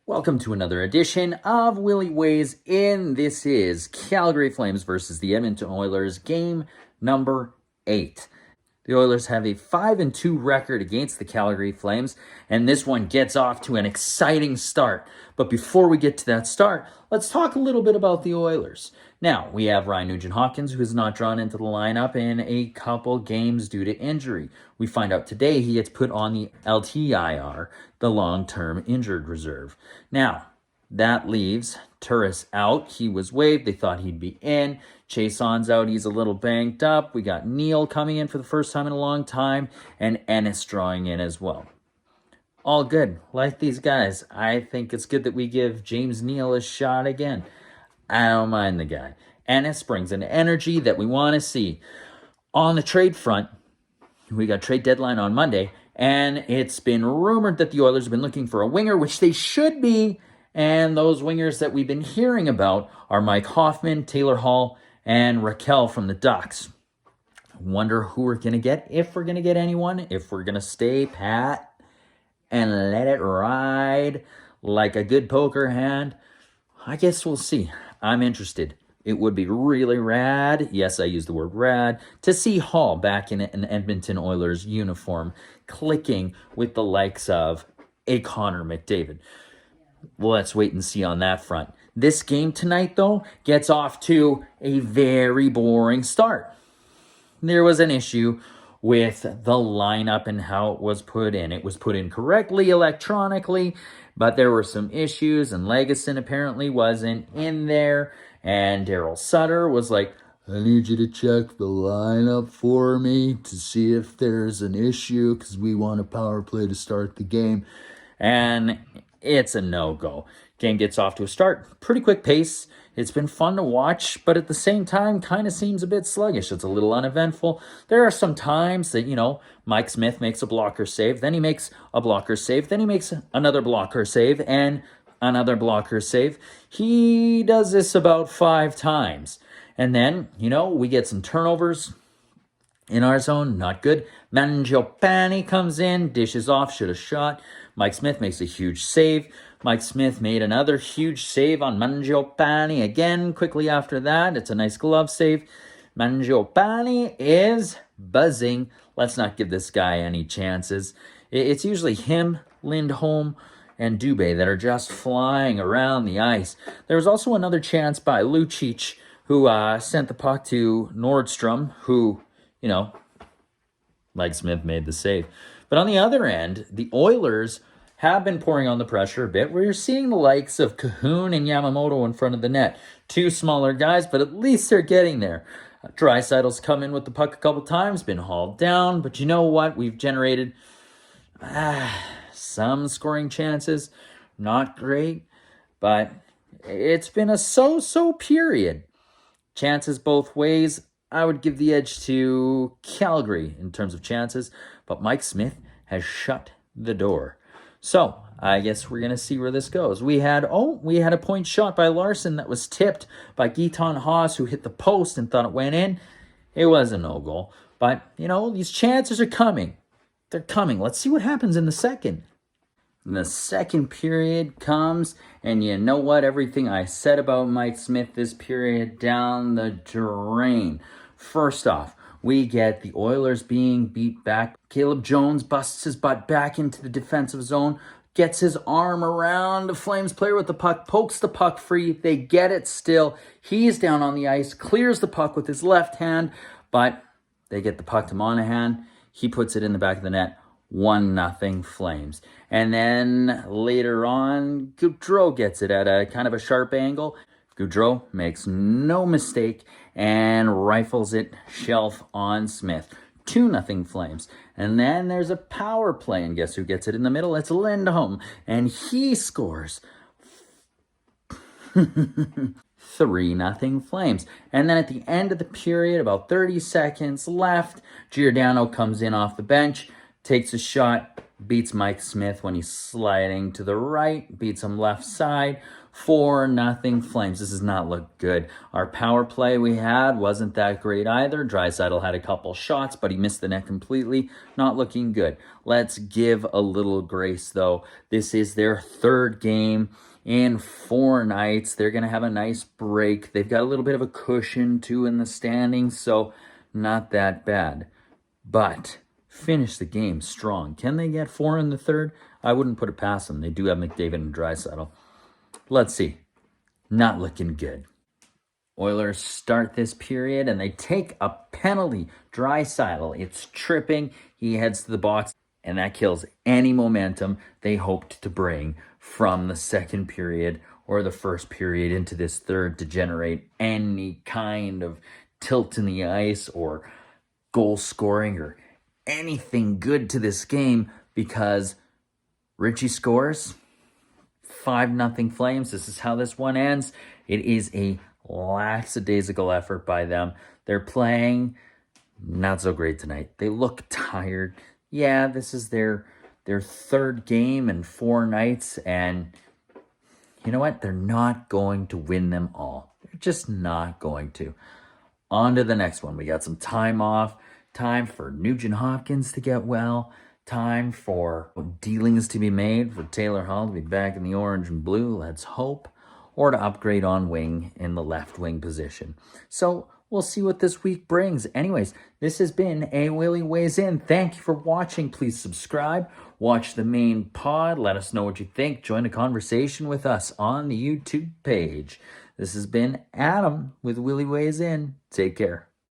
Welcome to another edition of Willy Weighs In. This is Calgary Flames versus the Edmonton Oilers, game number 8. The Oilers have a 5-2 record against the Calgary Flames, and this one gets off to an exciting start. But before we get to that start, let's talk a little bit about the Oilers. Now, we have Ryan Nugent-Hopkins, who is not drawn into the lineup in a couple games due to injury. We find out today he gets put on the LTIR, the long-term injured reserve. Now, that leaves Turris out. He was waived. They thought he'd be in. Chason's out. He's a little banged up. We got Neal coming in for the first time in a long time, and Ennis drawing in as well. All good. Like these guys. I think it's good that we give James Neal a shot again. I don't mind the guy. Ennis brings an energy that we want to see. On the trade front, we got trade deadline on Monday, and it's been rumored that the Oilers have been looking for a winger, which they should be. And those wingers that we've been hearing about are Mike Hoffman, Taylor Hall, and Raquel from the Ducks. I wonder who we're going to get, if we're going to get anyone, if we're going to stay pat and let it ride like a good poker hand. I guess we'll see. I'm interested. It would be really rad, yes, I use the word rad, to see Hall back in an Edmonton Oilers uniform, clicking with the likes of a Connor McDavid. Let's wait and see on that front. This game tonight, though, gets off to a very boring start. There was an issue with the lineup and how it was put in. It was put in correctly electronically, but there were some issues, and Legason apparently wasn't in there, and Daryl Sutter was like, I need you to check the lineup for me to see if there's an issue, because we want a power play to start the game. And it's a no-go. Game gets off to a start. Pretty quick pace. It's been fun to watch, but at the same time, kind of seems a bit sluggish. It's a little uneventful. There are some times that, Mike Smith makes a blocker save, then he makes a blocker save, then he makes another blocker save, and another blocker save. He does this about 5 times. And then, we get some turnovers in our zone. Not good. Mangiapane comes in, dishes off, should have shot. Mike Smith makes a huge save. Mike Smith made another huge save on Mangiapane again quickly after that. It's a nice glove save. Mangiapane is buzzing. Let's not give this guy any chances. It's usually him, Lindholm, and Dubé that are just flying around the ice. There was also another chance by Lucic, who sent the puck to Nordstrom, who, Mike Smith made the save. But on the other end, the Oilers have been pouring on the pressure a bit. We're seeing the likes of Cahoon and Yamamoto in front of the net. 2 smaller guys, but at least they're getting there. Draisaitl's come in with the puck a couple times, been hauled down. But you know what? We've generated some scoring chances. Not great, but it's been a so-so period. Chances both ways. I would give the edge to Calgary in terms of chances, but Mike Smith has shut the door. So I guess we're going to see where this goes. We had a point shot by Larson that was tipped by Guiton Haas, who hit the post and thought it went in. It was a no-goal. But, these chances are coming. They're coming. Let's see what happens in the second. And the second period comes, and you know what? Everything I said about Mike Smith this period down the drain. First off, we get the Oilers being beat back. Caleb Jones busts his butt back into the defensive zone, gets his arm around the Flames player with the puck, pokes the puck free. They get it still. He's down on the ice, clears the puck with his left hand, but they get the puck to Monahan. He puts it in the back of the net. 1-0 Flames. And then later on, Gaudreau gets it at a kind of a sharp angle. Gaudreau makes no mistake and rifles it shelf on Smith. 2-0 Flames. And then there's a power play, and guess who gets it in the middle? It's Lindholm, and he scores. 3-0 Flames. And then at the end of the period, about 30 seconds left, Giordano comes in off the bench, takes a shot, beats Mike Smith when he's sliding to the right, beats him left side. 4-0 Flames. This does not look good. Our power play we had wasn't that great either. Draisaitl had a couple shots, but he missed the net completely. Not looking good. Let's give a little grace, though. This is their third game in 4 nights. They're going to have a nice break. They've got a little bit of a cushion, too, in the standings, so not that bad. But finish the game strong. Can they get 4 in the third? I wouldn't put it past them. They do have McDavid and Draisaitl. Let's see. Not looking good. Oilers start this period and they take a penalty. Draisaitl, it's tripping. He heads to the box and that kills any momentum they hoped to bring from the second period or the first period into this third to generate any kind of tilt in the ice or goal scoring or anything good to this game, because Richie scores. 5-0 Flames. This is how this one ends. It is a lackadaisical effort by them. They're playing not so great tonight. They look tired. Yeah, this is their third game in 4 nights, and you know what? They're not going to win them all. They're just not going to. On to the next one. We got some time off. Time for Nugent Hopkins to get well. Time for dealings to be made for Taylor Hall to be back in the orange and blue, let's hope, or to upgrade on wing in the left wing position. So we'll see what this week brings. Anyways, this has been A Willy Weighs In. Thank you for watching. Please subscribe. Watch the main pod. Let us know what you think. Join a conversation with us on the YouTube page. This has been Adam with Willy Weighs In. Take care.